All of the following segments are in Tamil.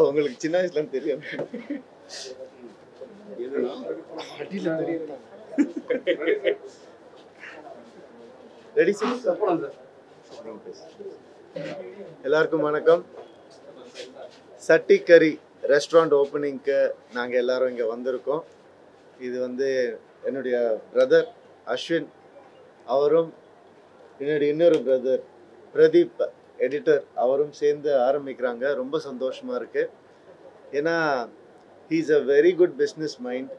உங்களுக்கு சின்ன வயசுல தெரியும். எல்லாருக்கும் வணக்கம். சட்டி கறி ரெஸ்டாரண்ட் ஓப்பனிங்க்கு நாங்கள் எல்லாரும் இங்கே வந்திருக்கோம். இது வந்து என்னுடைய பிரதர் அஸ்வின் அவரும் என்னுடைய இன்னொரு பிரதர் பிரதீப் எடிட்டர் அவரும் சேர்ந்து ஆரம்பிக்கிறாங்க. ரொம்ப சந்தோஷமாக இருக்குது. ஏன்னா he is a very good business mind.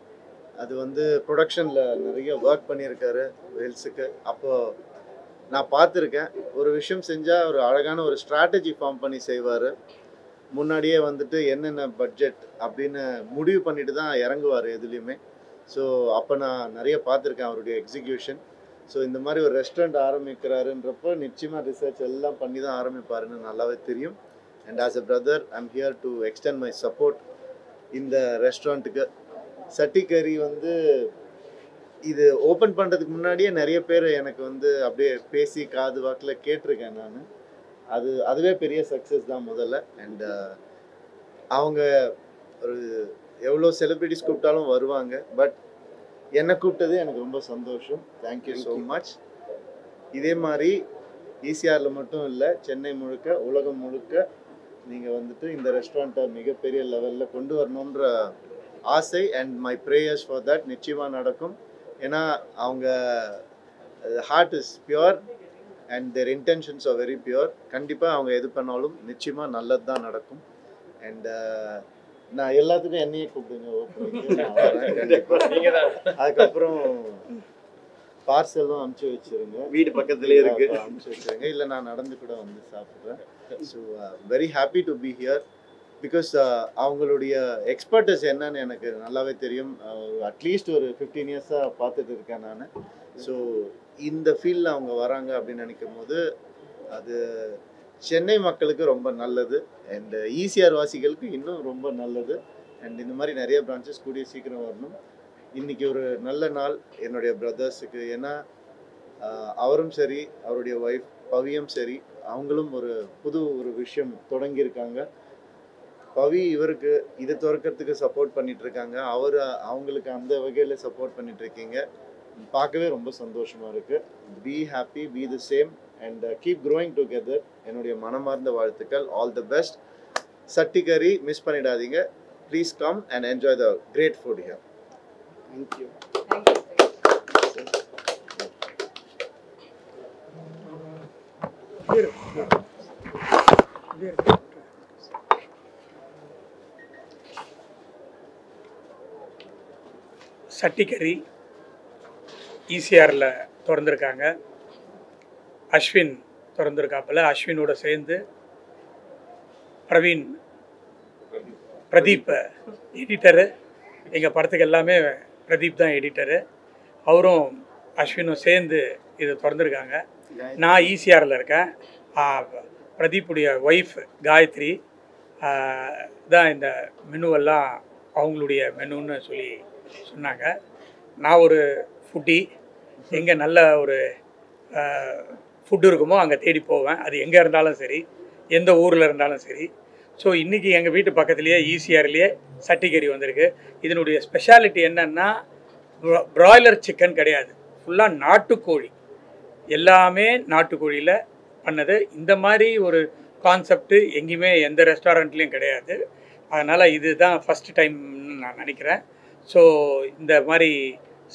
அது வந்து ப்ரொடக்ஷனில் நிறைய ஒர்க் பண்ணியிருக்காரு வெல்ஸுக்கு. அப்போது நான் பார்த்துருக்கேன், ஒரு விஷயம் செஞ்சால் ஒரு அழகான ஒரு ஸ்ட்ராட்டஜி ஃபார்ம் பண்ணி செய்வார். முன்னாடியே வந்துட்டு என்னென்ன பட்ஜெட் அப்படின்னு முடிவு பண்ணிட்டு தான் இறங்குவார் எதுலேயுமே. ஸோ அப்போ நான் நிறைய பார்த்துருக்கேன் அவருடைய எக்ஸிக்யூஷன். ஸோ இந்த மாதிரி ஒரு ரெஸ்டாரண்ட் ஆரம்பிக்கிறாருன்றப்போ நிச்சயமாக ரிசர்ச் எல்லாம் பண்ணி தான் ஆரம்பிப்பாருன்னு நல்லாவே தெரியும். And as a brother I'm here to extend my support இந்த ரெஸ்டாரண்ட்டுக்கு. சட்டி கறி வந்து இது ஓப்பன் பண்ணுறதுக்கு முன்னாடியே நிறைய பேர் எனக்கு வந்து அப்படியே பேசி காது வாக்கில் கேட்டிருக்கேன் நான். அதுவே பெரிய சக்ஸஸ் தான் முதல்ல. அண்ட் அவங்க ஒரு எவ்வளோ செலிப்ரிட்டிஸ் கூப்பிட்டாலும் வருவாங்க. பட் என்னை கூப்பிட்டது எனக்கு ரொம்ப சந்தோஷம். Thank you so much. இதே மாதிரி ஈசிஆரில் மட்டும் இல்லை, சென்னை முழுக்க உலகம் முழுக்க நீங்கள் வந்துட்டு இந்த ரெஸ்டாரண்ட்டை மிகப்பெரிய லெவலில் கொண்டு வரணுன்ற ஆசை and my prayers for that நிச்சயமாக நடக்கும். ஏன்னா அவங்க heart is pure and their intentions are very pure. கண்டிப்பாக அவங்க எது பண்ணாலும் நிச்சயமாக நல்லது தான் நடக்கும். அண்ட் நான் எல்லாத்துக்கும் என்னையே கூப்பிடுங்க. அதுக்கப்புறம் பார்சலும் அனுப்பிச்சி வச்சுருங்க. வீடு பக்கத்துலேயே இருக்கு, அனுப்பிச்சி வச்சுருங்க. இல்லை நான் நடந்து கூட வந்து சாப்பிட்றேன். So very happy to be here. Because அவங்களுடைய எக்ஸ்பர்டஸ் என்னன்னு எனக்கு நல்லாவே தெரியும். அட்லீஸ்ட் ஒரு 15 இயர்ஸாக பார்த்துட்டு இருக்கேன் நான். ஸோ இந்த ஃபீல்டில் அவங்க வராங்க அப்படின்னு நினைக்கும் போது அது சென்னை மக்களுக்கு ரொம்ப நல்லது. அண்ட் ஈசிஆர் வாசிகளுக்கு இன்னும் ரொம்ப நல்லது. அண்ட் இந்த மாதிரி நிறைய பிரான்ச்சஸ் கூடிய சீக்கிரம் வரணும். இன்றைக்கி ஒரு நல்ல நாள் என்னுடைய பிரதர்ஸுக்கு. ஏன்னா அவரும் சரி, அவருடைய ஒய்ஃப் பவியும் சரி, அவங்களும் ஒரு விஷயம் தொடங்கியிருக்காங்க. பவி இவருக்கு இதை திறக்கிறதுக்கு சப்போர்ட் பண்ணிகிட்ருக்காங்க. அவங்களுக்கு அந்த வகையில் சப்போர்ட் பண்ணிகிட்ருக்கீங்க. பார்க்கவே ரொம்ப சந்தோஷமாக இருக்குது. Be happy, be the same and keep growing together. என்னுடைய மனமார்ந்த வாழ்த்துக்கள். All the best. Chatti Kari miss பண்ணிடாதீங்க. Please come and enjoy the great food here. Thank you. Chattikari ஈசிஆரில் திறந்துருக்காங்க. அஸ்வின் திறந்துருக்காப்பில். அஸ்வினோட சேர்ந்து பிரதீப் எடிட்டரு. எங்கள் படத்துக்கு எல்லாமே பிரதீப் தான் எடிட்டரு. அவரும் அஸ்வினும் சேர்ந்து இது திறந்துருக்காங்க. நான் ஈசிஆரில் இருக்கேன். பிரதீப்புடைய ஒய்ஃப் காயத்ரி தான் இந்த மெனுவெல்லாம் அவங்களுடைய மெனுன்னு சொல்லி சொன்னாங்க. நான் ஒரு ஃபுட்டி. எங்கே நல்ல ஒரு ஃபுட்டு இருக்குமோ அங்கே தேடி போவேன். அது எங்கே இருந்தாலும் சரி, எந்த ஊரில் இருந்தாலும் சரி. ஸோ இன்றைக்கி எங்கள் வீட்டு பக்கத்துலேயே ஈசிஆர்லேயே சட்டிக்கறி வந்திருக்கு. இதனுடைய ஸ்பெஷாலிட்டி என்னென்னா ப்ராய்லர் சிக்கன் கிடையாது, ஃபுல்லாக நாட்டுக்கோழி. எல்லாமே நாட்டுக்கோழியில் பண்ணது. இந்த மாதிரி ஒரு கான்செப்ட்டு எங்கேயுமே எந்த ரெஸ்டாரண்ட்லேயும் கிடையாது. அதனால் இதுதான் ஃபஸ்ட்டு டைம்னு நான் நினைக்கிறேன். ஸோ இந்த மாதிரி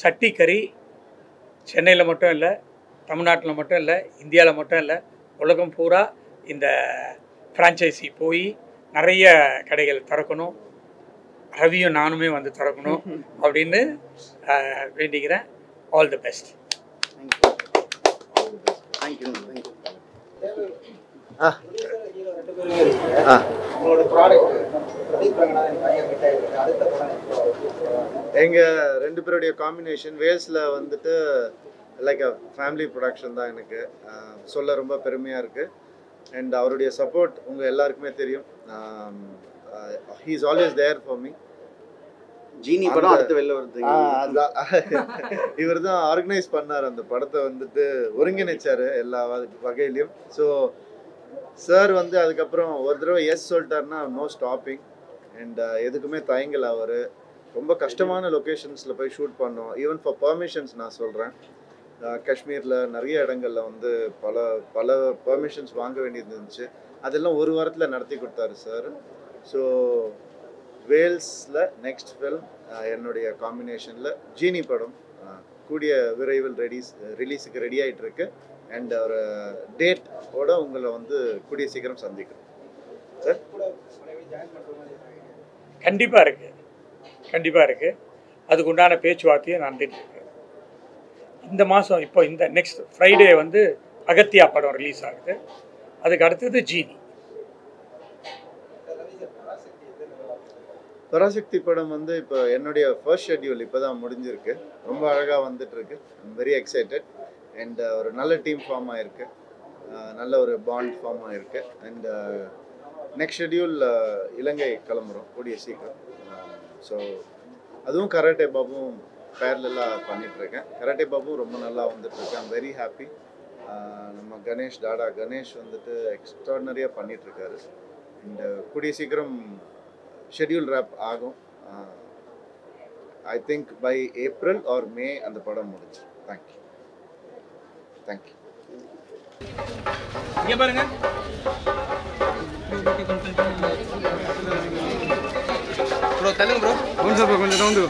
சட்டிக்கறி சென்னையில் மட்டும் இல்லை, தமிழ்நாட்டில் மட்டும் இல்லை, இந்தியாவில் மட்டும் இல்லை, உலகம் பூரா இந்த ஃப்ரான்ச்சைசி போய் நிறைய கடைகள் திறக்கணும். ரவியும் நானுமே வந்து திறக்கணும் அப்படின்னு வேண்டிக்கிறேன். All the best. எங்கள் ரெண்டு பேருடைய காம்பினேஷன் வேல்ஸில் வந்துட்டு லைக் அ ஃபேமிலி ப்ரொடக்ஷன் தான். எனக்கு சொல்ல ரொம்ப பெருமையாக இருக்குது. அண்ட் அவருடைய சப்போர்ட் உங்கள் எல்லாருக்குமே தெரியும். He is always there for me. Genie படம் அடுத்து வெளில வருது. இவர் தான் ஆர்கனைஸ் பண்ணார் அந்த படத்தை, வந்துட்டு ஒருங்கிணைச்சார் எல்லா வகையிலையும். ஸோ சார் வந்து அதுக்கப்புறம் ஒரு தடவை எஸ் சொல்லிட்டாருன்னா நோ ஸ்டாப்பிங். அண்ட் எதுக்குமே தயங்கலை அவர். ரொம்ப கஷ்டமான லொக்கேஷன்ஸில் போய் ஷூட் பண்ணோம். ஈவன் ஃபார் பர்மிஷன்ஸ் நான் சொல்கிறேன். காஷ்மீரில் நிறைய இடங்களில் வந்து பல பர்மிஷன்ஸ் வாங்க வேண்டியது இருந்துச்சு. அதெல்லாம் ஒரு வாரத்தில் நடத்தி கொடுத்தாரு சார். ஸோ வேல்ஸில் நெக்ஸ்ட் ஃபில்ம் என்னுடைய காம்பினேஷனில் ஜீனி படம் கூடிய விரைவில் ரிலீஸுக்கு ரெடி ஆகிட்டு இருக்கு. அண்ட் ஒரு டேட்டோட உங்களை வந்து கூடிய சீக்கிரம் சந்திக்கிறோம் சார். கண்டிப்பாக இருக்குது. அதுக்கு உண்டான பேச்சுவார்த்தையை நடந்துட்டுருக்கு. இந்த மாதம் இப்போ இந்த நெக்ஸ்ட் ஃப்ரைடே வந்து அகத்தியா படம் ரிலீஸ் ஆகுது. அதுக்கு அடுத்தது ஜீனி. பராசக்தி படம் வந்து இப்போ என்னுடைய ஃபர்ஸ்ட் ஷெட்யூல் இப்போ தான் முடிஞ்சிருக்கு. ரொம்ப அழகாக வந்துட்டுருக்கு. I'm very excited. அண்ட் ஒரு நல்ல டீம் ஃபார்ம் ஆகிருக்கு. நல்ல ஒரு பாண்ட் ஃபார்ம் ஆகிருக்கு. அண்ட் நெக்ஸ்ட் ஷெட்யூல் இலங்கை கிளம்புறோம் கூடிய சீக்கிரம். ஸோ அதுவும் கராட்டே பாபுவும் பேரலாக பண்ணிகிட்ருக்கேன். கராட்டே பாபுவும் ரொம்ப நல்லா வந்துட்டுருக்கேன். I'm very happy. நம்ம கணேஷ் வந்துட்டு எக்ஸ்ட்ராடனரியாக பண்ணிகிட்ருக்காரு. அண்ட் கூடிய சீக்கிரம் ஷெட்யூல் ரேப் ஆகும். I think by April or May அந்த படம் முடிஞ்சு. தேங்க்யூ. இங்கே பாருங்க. ப்ரோ தள்ளுங்க ப்ரோ. கொஞ்சம் நவுந்து.